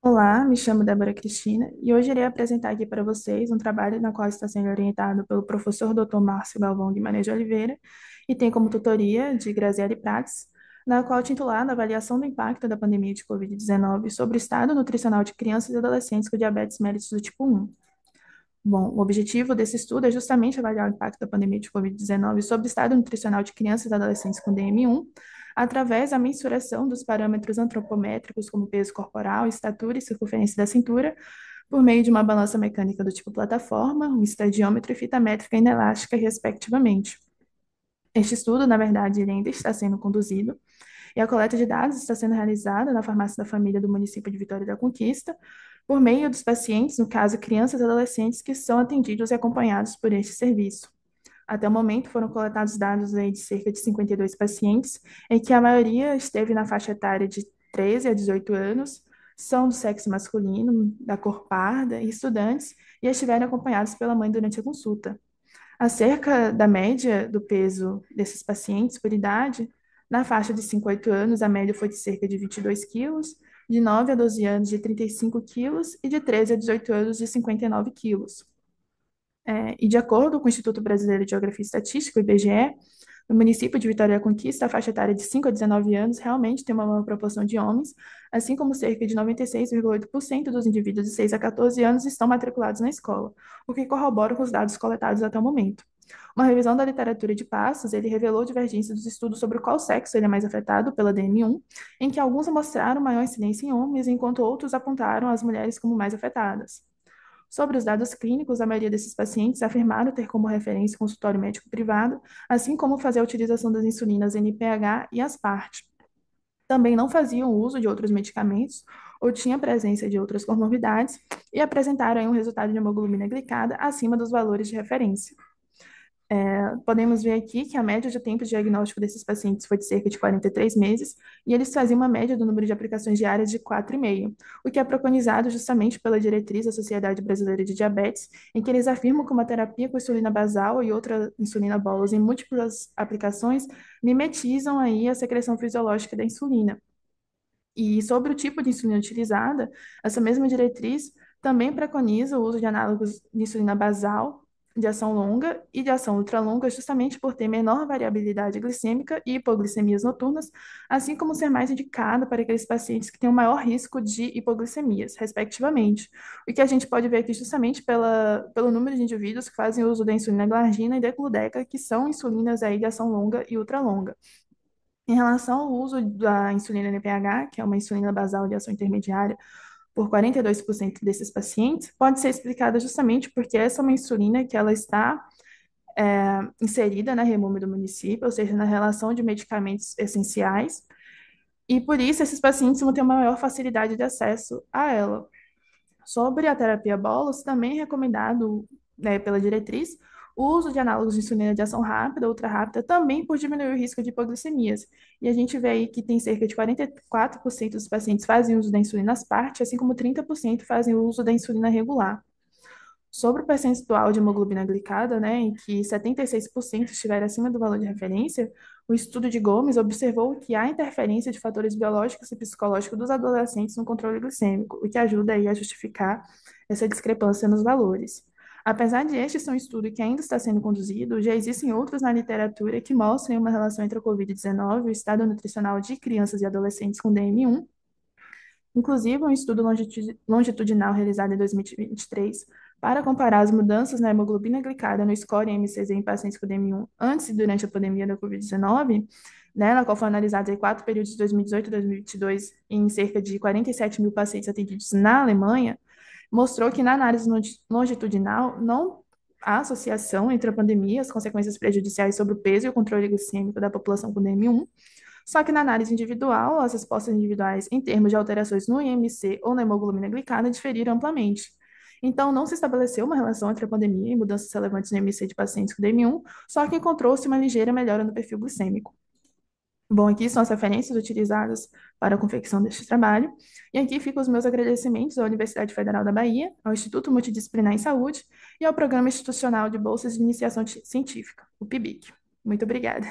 Olá, me chamo Débora Cristina e hoje irei apresentar aqui para vocês um trabalho na qual está sendo orientado pelo professor Dr. Márcio Galvão Guimarães de Oliveira e tem como tutoria de Graziele Prats, na qual é intitulada Avaliação do Impacto da Pandemia de Covid-19 sobre o Estado Nutricional de Crianças e Adolescentes com Diabetes mellitus do tipo 1. Bom, o objetivo desse estudo é justamente avaliar o impacto da pandemia de Covid-19 sobre o estado nutricional de crianças e adolescentes com DM1, através da mensuração dos parâmetros antropométricos, como peso corporal, estatura e circunferência da cintura, por meio de uma balança mecânica do tipo plataforma, um estadiômetro e fita métrica inelástica, respectivamente. Este estudo, na verdade, ele ainda está sendo conduzido, e a coleta de dados está sendo realizada na farmácia da família do município de Vitória da Conquista, por meio dos pacientes, no caso, crianças e adolescentes que são atendidos e acompanhados por este serviço. Até o momento, foram coletados dados aí de cerca de 52 pacientes, em que a maioria esteve na faixa etária de 13 a 18 anos, são do sexo masculino, da cor parda, e estudantes, e estiveram acompanhados pela mãe durante a consulta. Acerca da média do peso desses pacientes por idade, na faixa de 5 a 8 anos, a média foi de cerca de 22 quilos, de 9 a 12 anos de 35 quilos e de 13 a 18 anos de 59 quilos. E de acordo com o Instituto Brasileiro de Geografia e Estatística, o IBGE, no município de Vitória da Conquista, a faixa etária de 5 a 19 anos realmente tem uma maior proporção de homens, assim como cerca de 96,8% dos indivíduos de 6 a 14 anos estão matriculados na escola, o que corrobora com os dados coletados até o momento. Uma revisão da literatura de Passos, ele revelou divergências dos estudos sobre qual sexo ele é mais afetado pela DM1, em que alguns mostraram maior incidência em homens, enquanto outros apontaram as mulheres como mais afetadas. Sobre os dados clínicos, a maioria desses pacientes afirmaram ter como referência o consultório médico privado, assim como fazer a utilização das insulinas NPH e Aspart. Também não faziam uso de outros medicamentos ou tinha presença de outras comorbidades e apresentaram aí um resultado de hemoglobina glicada acima dos valores de referência. Podemos ver aqui que a média de tempo de diagnóstico desses pacientes foi de cerca de 43 meses, e eles faziam uma média do número de aplicações diárias de 4,5, o que é preconizado justamente pela diretriz da Sociedade Brasileira de Diabetes, em que eles afirmam que uma terapia com insulina basal e outra insulina bolus em múltiplas aplicações mimetizam aí a secreção fisiológica da insulina. E sobre o tipo de insulina utilizada, essa mesma diretriz também preconiza o uso de análogos de insulina basal, de ação longa e de ação ultralonga, justamente por ter menor variabilidade glicêmica e hipoglicemias noturnas, assim como ser mais indicado para aqueles pacientes que têm o maior risco de hipoglicemias, respectivamente. O que a gente pode ver aqui justamente pelo número de indivíduos que fazem uso da insulina glargina e decludeca, que são insulinas aí de ação longa e ultralonga. Em relação ao uso da insulina NPH, que é uma insulina basal de ação intermediária, por 42% desses pacientes, pode ser explicada justamente porque essa é uma insulina que ela está inserida na REMUM do município, ou seja, na relação de medicamentos essenciais, e por isso esses pacientes vão ter uma maior facilidade de acesso a ela. Sobre a terapia bolos, também é recomendado, né, pela diretriz, o uso de análogos de insulina de ação rápida, ultra rápida, também por diminuir o risco de hipoglicemias. E a gente vê aí que tem cerca de 44% dos pacientes fazem uso da insulina asparte, assim como 30% fazem uso da insulina regular. Sobre o percentual de hemoglobina glicada, né, em que 76% estiver acima do valor de referência, o estudo de Gomes observou que há interferência de fatores biológicos e psicológicos dos adolescentes no controle glicêmico, o que ajuda aí a justificar essa discrepância nos valores. Apesar de este ser um estudo que ainda está sendo conduzido, já existem outros na literatura que mostram uma relação entre a Covid-19 e o estado nutricional de crianças e adolescentes com DM1. Inclusive, um estudo longitudinal realizado em 2023 para comparar as mudanças na hemoglobina glicada no score MCZ em pacientes com DM1 antes e durante a pandemia da Covid-19, né, na qual foram analisados aí 4 períodos de 2018 e 2022 em cerca de 47 mil pacientes atendidos na Alemanha, mostrou que na análise longitudinal não há associação entre a pandemia e as consequências prejudiciais sobre o peso e o controle glicêmico da população com DM1, só que na análise individual, as respostas individuais em termos de alterações no IMC ou na hemoglobina glicada diferiram amplamente. Então, não se estabeleceu uma relação entre a pandemia e mudanças relevantes no IMC de pacientes com DM1, só que encontrou-se uma ligeira melhora no perfil glicêmico. Bom, aqui são as referências utilizadas para a confecção deste trabalho. E aqui ficam os meus agradecimentos à Universidade Federal da Bahia, ao Instituto Multidisciplinar em Saúde e ao Programa Institucional de Bolsas de Iniciação Científica, o PIBIC. Muito obrigada.